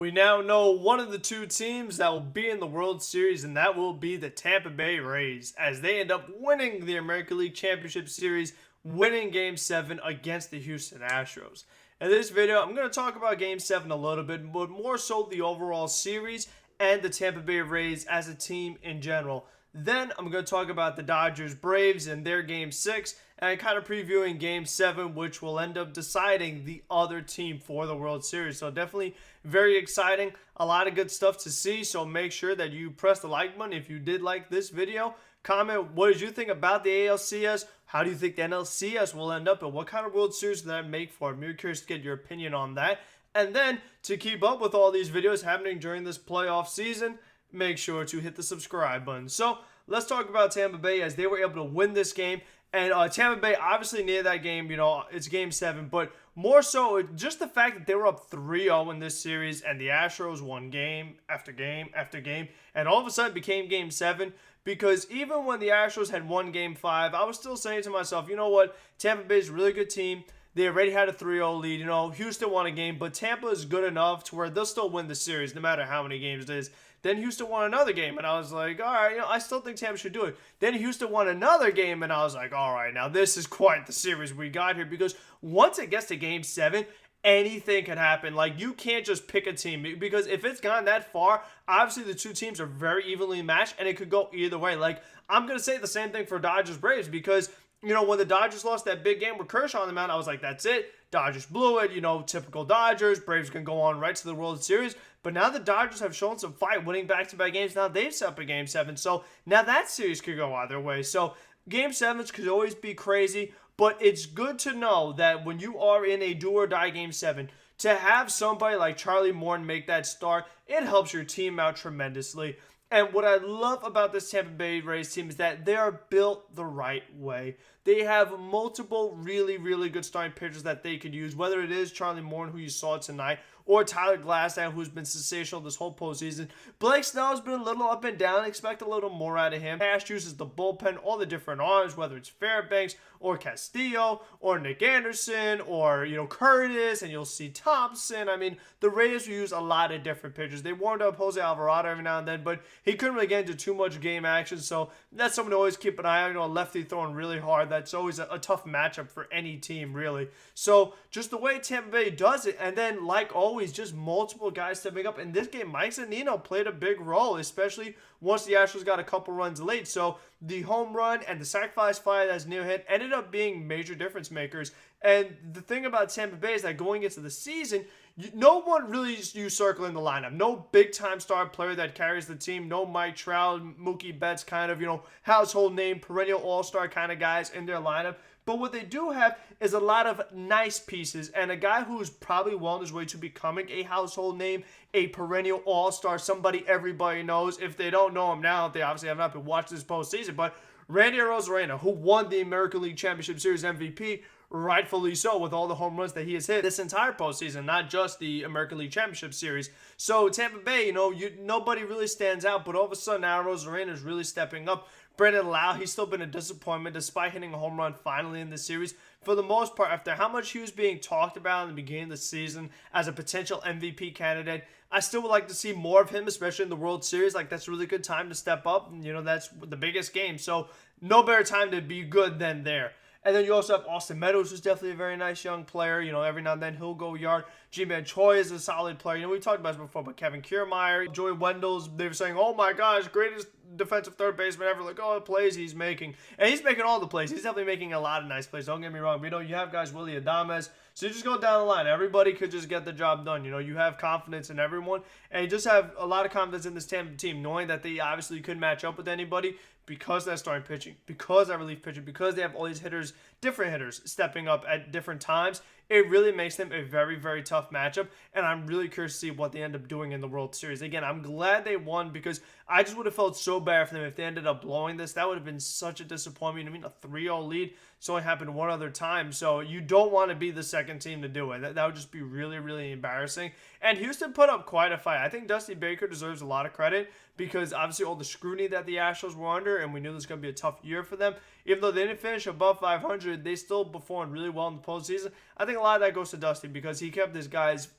We now know one of the two teams that will be in the World Series, and that will be the Tampa Bay Rays, as they end up winning the American League Championship Series, winning Game 7 against the Houston Astros. In this video, I'm going to talk about Game 7 a little bit, but more so the overall series and the Tampa Bay Rays as a team in general. Then I'm going to talk about the Dodgers Braves and their Game 6 and kind of previewing Game 7, which will end up deciding the other team for the World Series. So definitely very exciting. A lot of good stuff to see. So make sure that you press the like button if you did like this video. Comment what did you think about the ALCS? How do you think the NLCS will end up? And what kind of World Series does that make for? I'm really curious to get your opinion on that. And then to keep up with all these videos happening during this playoff season, make sure to hit the subscribe button. So let's talk about Tampa Bay as they were able to win this game. And Tampa Bay obviously needed that game. You know, it's Game 7. But more so, just the fact that they were up 3-0 in this series and the Astros won game after game after game. And all of a sudden it became Game 7. Because even when the Astros had won Game 5, I was still saying to myself, you know what? Tampa Bay's a really good team. They already had a 3-0 lead. You know, Houston won a game, but Tampa is good enough to where they'll still win the series no matter how many games it is. Then Houston won another game, and I was like, all right, you know, I still think Tampa should do it. Then Houston won another game, and I was like, all right, now this is quite the series we got here. Because once it gets to Game 7, anything can happen. Like, you can't just pick a team, because if it's gone that far, obviously the two teams are very evenly matched, and it could go either way. Like, I'm going to say the same thing for Dodgers Braves, because you know, when the Dodgers lost that big game with Kershaw on the mound, I was like, that's it. Dodgers blew it. You know, typical Dodgers. Braves can go on right to the World Series. But now the Dodgers have shown some fight, winning back-to-back games. Now they've set up a Game 7. So now that series could go either way. So Game 7s could always be crazy. But it's good to know that when you are in a do-or-die Game 7, to have somebody like Charlie Morton make that start, it helps your team out tremendously. And what I love about this Tampa Bay Rays team is that they are built the right way. They have multiple really, really good starting pitchers that they could use, whether it is Charlie Morton, who you saw tonight, or Tyler Glasnow, who's been sensational this whole postseason. Blake Snell's been a little up and down. Expect a little more out of him. Cash uses the bullpen, all the different arms, whether it's Fairbanks or Castillo or Nick Anderson or, you know, Curtis, and you'll see Thompson. I mean, the Rays will use a lot of different pitchers. They warmed up Jose Alvarado every now and then, but he couldn't really get into too much game action, so that's something to always keep an eye on. You know, a lefty throwing really hard. That's always a tough matchup for any team, really. So just the way Tampa Bay does it, and then like always, just multiple guys stepping up. In this game, Mike Zunino played a big role, especially once the Astros got a couple runs late. So the home run and the sacrifice fly that's near hit ended up being major difference makers. And the thing about Tampa Bay is that going into the season, no one really used circling the lineup. No big-time star player that carries the team. No Mike Trout, Mookie Betts kind of, you know, household name, perennial all-star kind of guys in their lineup. But what they do have is a lot of nice pieces, and a guy who's probably well on his way to becoming a household name, a perennial all-star, somebody everybody knows. If they don't know him now, they obviously have not been watching this postseason, but Randy Arozarena, who won the American League Championship Series MVP, rightfully so, with all the home runs that he has hit this entire postseason, not just the American League Championship Series. So Tampa Bay, you know, nobody really stands out, but all of a sudden now Arozarena is really stepping up. Brandon Lau, he's still been a disappointment despite hitting a home run finally in the series. For the most part, after how much he was being talked about in the beginning of the season as a potential MVP candidate, I still would like to see more of him, especially in the World Series. Like, that's a really good time to step up. You know, that's the biggest game. So no better time to be good than there. And then you also have Austin Meadows, who's definitely a very nice young player. You know, every now and then he'll go yard. Ji-Man Choi is a solid player. You know, we talked about this before, but Kevin Kiermaier, Joey Wendell's, they were saying, oh my gosh, greatest defensive third baseman ever. Like, oh, the plays he's making. And he's making all the plays. He's definitely making a lot of nice plays. Don't get me wrong. You know, you have guys, Willie Adames. So you just go down the line. Everybody could just get the job done. You know, you have confidence in everyone. And you just have a lot of confidence in this Tampa team, knowing that they obviously couldn't match up with anybody because they're starting pitching, because they're relief pitching, because they have all these hitters, different hitters, stepping up at different times. It really makes them a very, very tough matchup, and I'm really curious to see what they end up doing in the World Series. Again, I'm glad they won because I just would have felt so bad for them if they ended up blowing this. That would have been such a disappointment. I mean, a 3-0 lead. It's only happened one other time, so you don't want to be the second team to do it. That would just be really, really embarrassing. And Houston put up quite a fight. I think Dusty Baker deserves a lot of credit because obviously all the scrutiny that the Astros were under, and we knew this was going to be a tough year for them. Even though they didn't finish above 500, they still performed really well in the postseason. I think a lot of that goes to Dusty because he kept his guys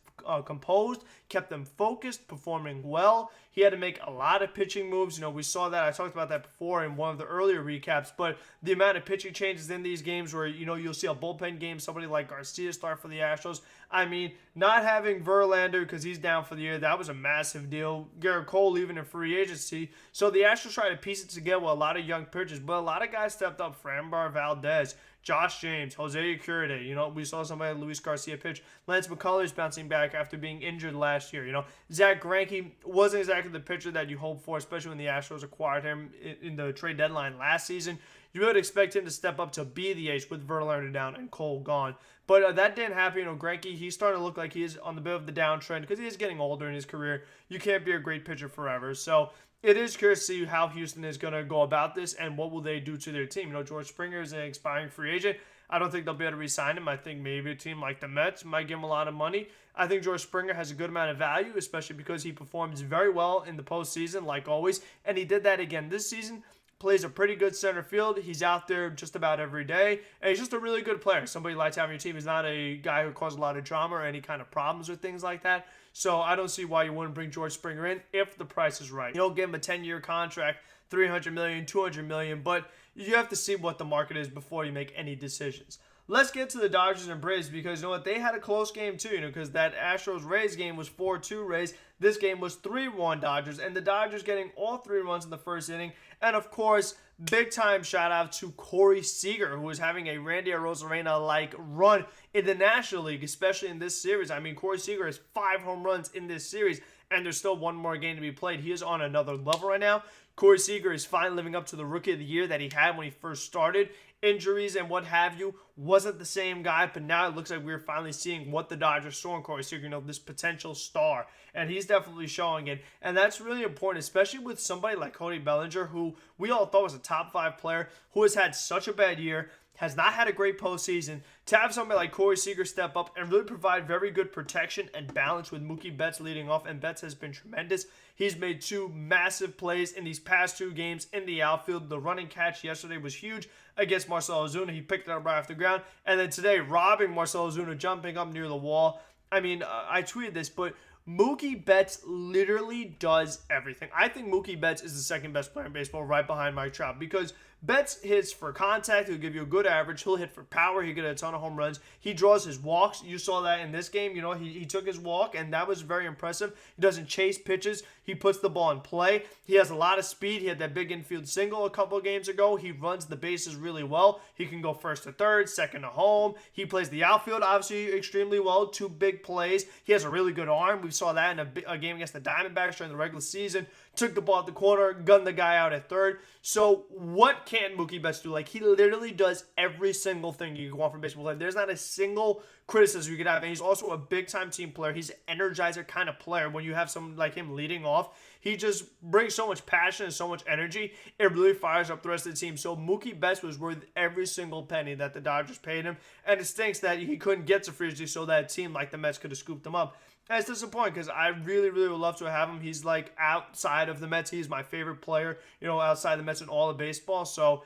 composed, kept them focused, performing well. He had to make a lot of pitching moves. We saw that. I talked about that before in one of the earlier recaps, but the amount of pitching changes in these games where, you'll see a bullpen game, somebody like Garcia start for the Astros. I mean, not having Verlander because he's down for the year, that was a massive deal. Garrett Cole leaving in free agency. So the Astros tried to piece it together with a lot of young pitchers, but a lot of guys stepped up. Framber Valdez, Josh James, Jose Urquidy. We saw somebody like Luis Garcia pitch. Lance McCullers bouncing back after being injured last year. Zach Greinke wasn't exactly the pitcher that you hoped for, especially when the Astros acquired him in the trade deadline last season. You would expect him to step up to be the ace with Verlander down and Cole gone. But that didn't happen. Greinke, he's starting to look like he is on the bit of the downtrend because he is getting older in his career. You can't be a great pitcher forever. So it is curious to see how Houston is going to go about this and what will they do to their team. George Springer is an expiring free agent. I don't think they'll be able to re-sign him. I think maybe a team like the Mets might give him a lot of money. I think George Springer has a good amount of value, especially because he performs very well in the postseason, like always. And he did that again this season. Plays a pretty good center field. He's out there just about every day. And he's just a really good player. Somebody you like to have on your team. He's not a guy who causes a lot of drama or any kind of problems or things like that. So I don't see why you wouldn't bring George Springer in if the price is right. Give him a 10-year contract, $300 million, $200 million, but you have to see what the market is before you make any decisions. Let's get to the Dodgers and Braves because they had a close game too, because that Astros-Rays game was 4-2 Rays. This game was 3-1 Dodgers, and the Dodgers getting all 3 runs in the first inning. And of course, big time shout out to Corey Seager, who was having a Randy Arozarena-like run in the National League, especially in this series. I mean, Corey Seager has 5 home runs in this series, and there's still one more game to be played. He is on another level right now. Corey Seager is finally living up to the Rookie of the Year that he had when he first started. Injuries and what have you, wasn't the same guy, but now it looks like we're finally seeing what the Dodgers saw in Corey Seager, this potential star, and he's definitely showing it, and that's really important, especially with somebody like Cody Bellinger, who we all thought was a top 5 player, who has had such a bad year, has not had a great postseason. To have somebody like Corey Seager step up and really provide very good protection and balance with Mookie Betts leading off, and Betts has been tremendous. He's made 2 massive plays in these past 2 games in the outfield. The running catch yesterday was huge against Marcell Ozuna. He picked it up right off the ground. And then today, robbing Marcell Ozuna, jumping up near the wall. I mean, I tweeted this, but Mookie Betts literally does everything. I think Mookie Betts is the second best player in baseball right behind Mike Trout because Betts hits for contact. He'll give you a good average. He'll hit for power. He'll get a ton of home runs. He draws his walks. You saw that in this game. He took his walk, and that was very impressive. He doesn't chase pitches. He puts the ball in play. He has a lot of speed. He had that big infield single a couple of games ago. He runs the bases really well. He can go first to third, second to home. He plays the outfield, obviously, extremely well. 2 big plays. He has a really good arm. We saw that in a game against the Diamondbacks during the regular season. Took the ball at the corner, gunned the guy out at third. So what can Mookie Betts do? He literally does every single thing you can want from a baseball player. There's not a single criticism you could have. And he's also a big-time team player. He's an energizer kind of player. When you have someone like him leading off, he just brings so much passion and so much energy. It really fires up the rest of the team. So Mookie Betts was worth every single penny that the Dodgers paid him. And it stinks that he couldn't get to free agency so that a team like the Mets could have scooped him up. And it's disappointing because I really, really would love to have him. He's outside of the Mets. He's my favorite player, outside the Mets in all of baseball. So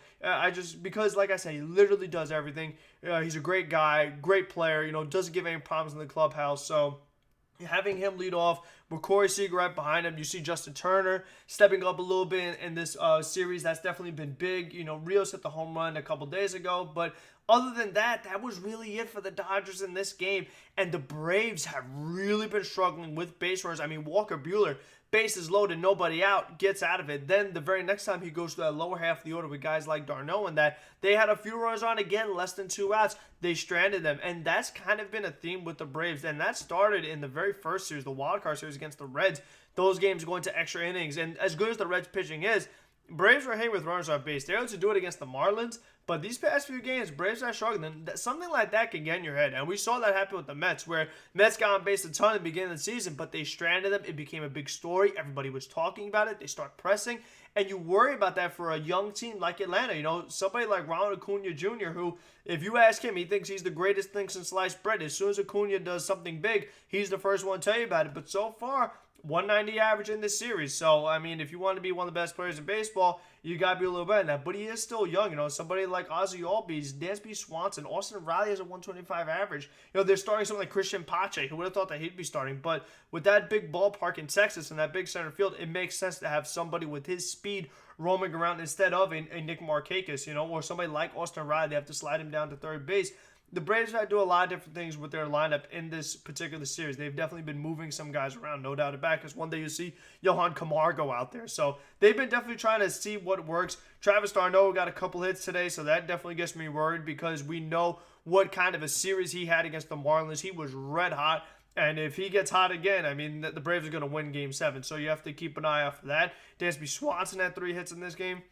because like I said, he literally does everything. He's a great guy, great player, doesn't give any problems in the clubhouse. So having him lead off with Corey Seager right behind him, you see Justin Turner stepping up a little bit in this series. That's definitely been big. Rios hit the home run a couple days ago, but other than that, that was really it for the Dodgers in this game. And the Braves have really been struggling with base runners. I mean, Walker Buehler, bases loaded, nobody out, gets out of it. Then the very next time he goes to that lower half of the order with guys like d'Arnaud and that, they had a few runners on again, less than 2 outs. They stranded them. And that's kind of been a theme with the Braves. And that started in the very first series, the wild card series against the Reds. Those games going to extra innings. And as good as the Reds pitching is, Braves were hitting with runners on base. They were able to do it against the Marlins, but these past few games, Braves are struggling. Something like that can get in your head, and we saw that happen with the Mets, where Mets got on base a ton at the beginning of the season, but they stranded them. It became a big story. Everybody was talking about it. They start pressing, and you worry about that for a young team like Atlanta. Somebody like Ronald Acuna Jr., who, if you ask him, he thinks he's the greatest thing since sliced bread. As soon as Acuna does something big, he's the first one to tell you about it. But so far, 190 average in this series. So, I mean, if you want to be one of the best players in baseball, you got to be a little better than that. But he is still young. Somebody like Ozzie Albies, Dansby Swanson, Austin Riley has a 125 average. They're starting someone like Christian Pache. Who would have thought that he'd be starting? But with that big ballpark in Texas and that big center field, it makes sense to have somebody with his speed roaming around instead of a Nick Markakis, or somebody like Austin Riley. They have to slide him down to third base. The Braves had to do a lot of different things with their lineup in this particular series. They've definitely been moving some guys around, no doubt about it, because one day you see Johan Camargo out there. So they've been definitely trying to see what works. Travis d'Arnaud got a couple hits today, so that definitely gets me worried because we know what kind of a series he had against the Marlins. He was red hot. And if he gets hot again, I mean, the Braves are going to win Game 7. So you have to keep an eye out for that. Dansby Swanson had 3 hits in this game.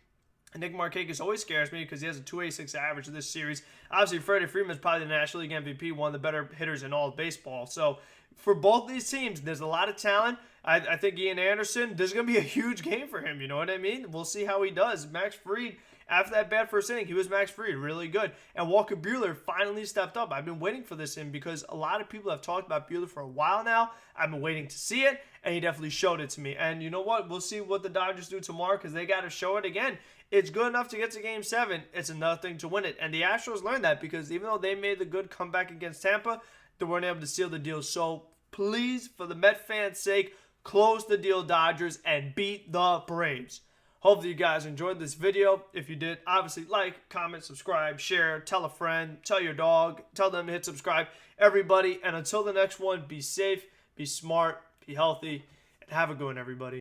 And Nick Markakis always scares me because he has a 286 average in this series. Obviously, Freddie Freeman's probably the National League MVP, one of the better hitters in all of baseball. So for both these teams, there's a lot of talent. I think Ian Anderson, there's going to be a huge game for him. You know what I mean? We'll see how he does. Max Fried, after that bad first inning, he was Max Fried, really good. And Walker Buehler finally stepped up. I've been waiting for this in because a lot of people have talked about Buehler for a while now. I've been waiting to see it, and he definitely showed it to me. And you know what? We'll see what the Dodgers do tomorrow because they got to show it again. It's good enough to get to Game 7. It's another thing to win it. And the Astros learned that because even though they made the good comeback against Tampa, they weren't able to seal the deal. So please, for the Met fans' sake, close the deal, Dodgers, and beat the Braves. Hopefully you guys enjoyed this video. If you did, obviously like, comment, subscribe, share, tell a friend, tell your dog, tell them to hit subscribe. Everybody, and until the next one, be safe, be smart, be healthy, and have a good one, everybody.